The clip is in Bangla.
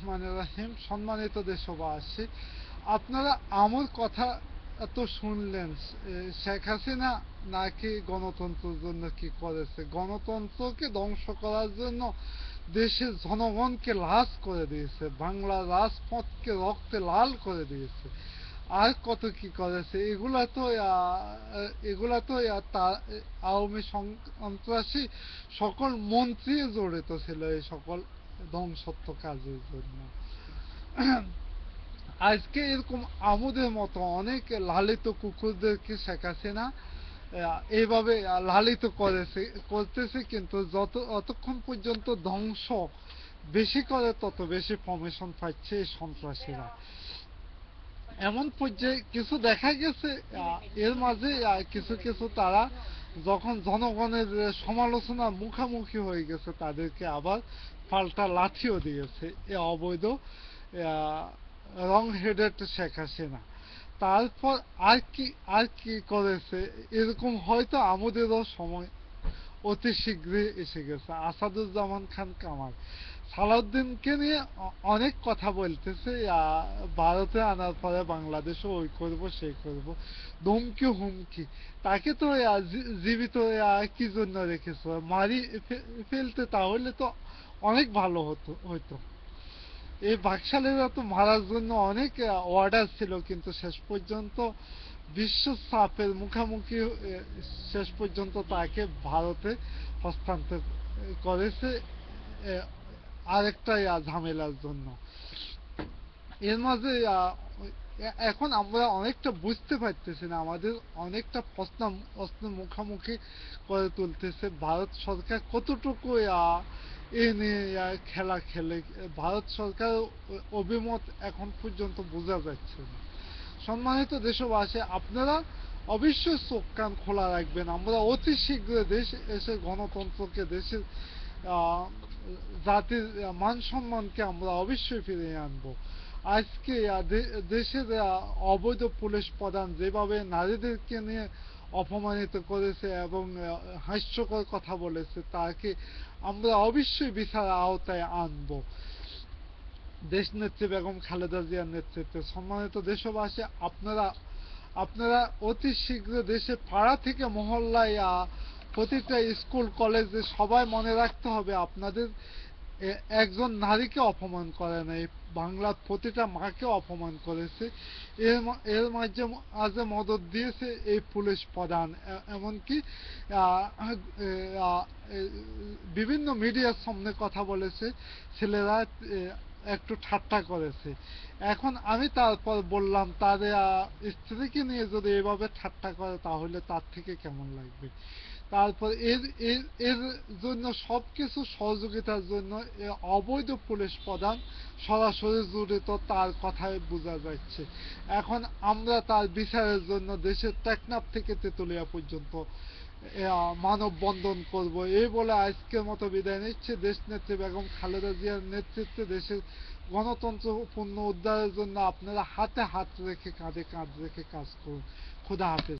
রহমানির রহিম। সম্মানিত দেশবাসী, আপনারা আমার কথা তো শুনলেন। শেখ হাসিনা নাকি গণতন্ত্রের জন্য কি করেছে, গণতন্ত্রকে ধ্বংস করার জন্য দেশের জনগণকে লাশ করে দিয়েছে, বাংলা রাজপথকে রক্তে লাল করে দিয়েছে, আর কত কি করেছে। তার আওয়ামী সন্ত্রাসী সকল মন্ত্রী জড়িত ছিল এই সকল ধ্বংসত্ব কাজের জন্য। আজকে এরকম আমোদের মতো অনেক লালিত কুকুরদেরকে শেখ হাসিনা এইভাবে লালিত করতেছে, কিন্তু অতক্ষণ পর্যন্ত ধ্বংস বেশি করে তত বেশি প্রমোশন পাচ্ছে এই সন্ত্রাসীরা। এমন পর্যায়ে কিছু দেখা গেছে, এর মাঝে কিছু কিছু তারা যখন জনগণের সমালোচনার মুখোমুখি হয়ে গেছে, তাদেরকে আবার পাল্টা লাঠিও দিয়েছে এ অবৈধ রং হেডেড শেখ হাসিনা। তারপর আর কি করেছে, এরকম হয়তো আমাদেরও সময় অতি শীঘ্রই এসে গেছে। আসাদুজ্জামান খান কামাল সালাউদ্দিনকে নিয়ে অনেক কথা বলতেছে, ভারতে আনার পরে বাংলাদেশে ওই করব সেই করব, ধমকি হুমকি। তাকে তো জীবিত কি জন্য রেখেছে, মারি ফেলতে, তাহলে তো অনেক ভালো হতো। এই বাকশালীরা তো মারার জন্য অনেক অর্ডার ছিল, কিন্তু শেষ পর্যন্ত বিশ্ব চাপের মুখোমুখি শেষ পর্যন্ত তাকে ভারতে হস্তান্তর করেছে আরেকটা ঝামেলার জন্য। এর মাঝে এখন আমরা অনেকটা বুঝতে পারতেছি না, আমাদের অনেকটা প্রশ্ন মুখোমুখি করে তুলতেছে ভারত সরকার কতটুকু এ নিয়ে খেলা খেলে। ভারত সরকার অভিমত এখন পর্যন্ত বোঝা যাচ্ছে না। সম্মানিত দেশবাসী, আপনারা অবশ্যই চোখ কান খোলা রাখবেন। আমরা অতি শীঘ্র দেশের গণতন্ত্রকে, দেশের জাতির মান সম্মানকে আমরা অবশ্যই ফিরিয়ে আনবো। আজকে দেশের অবৈধ পুলিশ প্রধান যেভাবে নারীদেরকে নিয়ে অপমানিত করেছে এবং হাস্যকর কথা বলেছে, তাকে আমরা অবশ্যই বিচার আওতায় আনবো দেশনেত্রী বেগম খালেদা জিয়ার নেতৃত্বে। সম্মানিত দেশবাসী, আপনারা অতি শীঘ্র দেশে পাড়া থেকে মহল্লায়, প্রতিটা স্কুল কলেজে সবাই মনে রাখতে হবে, আপনাদের একজন নারীকে অপমান করে নাই, বাংলার প্রতিটা মাকে অপমান করেছে। এর মাঝে আজে মদত দিয়েছে এই পুলিশ প্রধান। এমনকি বিভিন্ন মিডিয়ার সামনে কথা বলেছে, ছেলেরা একটু ঠাট্টা করেছে। এখন আমি তারপর বললাম, তার স্ত্রীকে নিয়ে যদি এভাবে ঠাট্টা করে, তাহলে তার থেকে কেমন লাগবে। তারপর এর এর এর জন্য সবকিছু সহযোগিতার জন্য অবৈধ পুলিশ প্রধান সরাসরি জড়িত, তার কথায় বোঝা যাচ্ছে। এখন আমরা তার বিচারের জন্য দেশের টেকনাফ থেকে তেতুলিয়া পর্যন্ত মানববন্ধন করব। এই বলে আজকের মতো বিদায় নিচ্ছে। দেশনেত্রী বেগম খালেদা জিয়ার নেতৃত্বে দেশের গণতন্ত্র পূর্ণ উদ্ধারের জন্য আপনারা হাতে হাত রেখে, কাঁধে কাঁধ রেখে কাজ করুন। খোদা হাফেজ।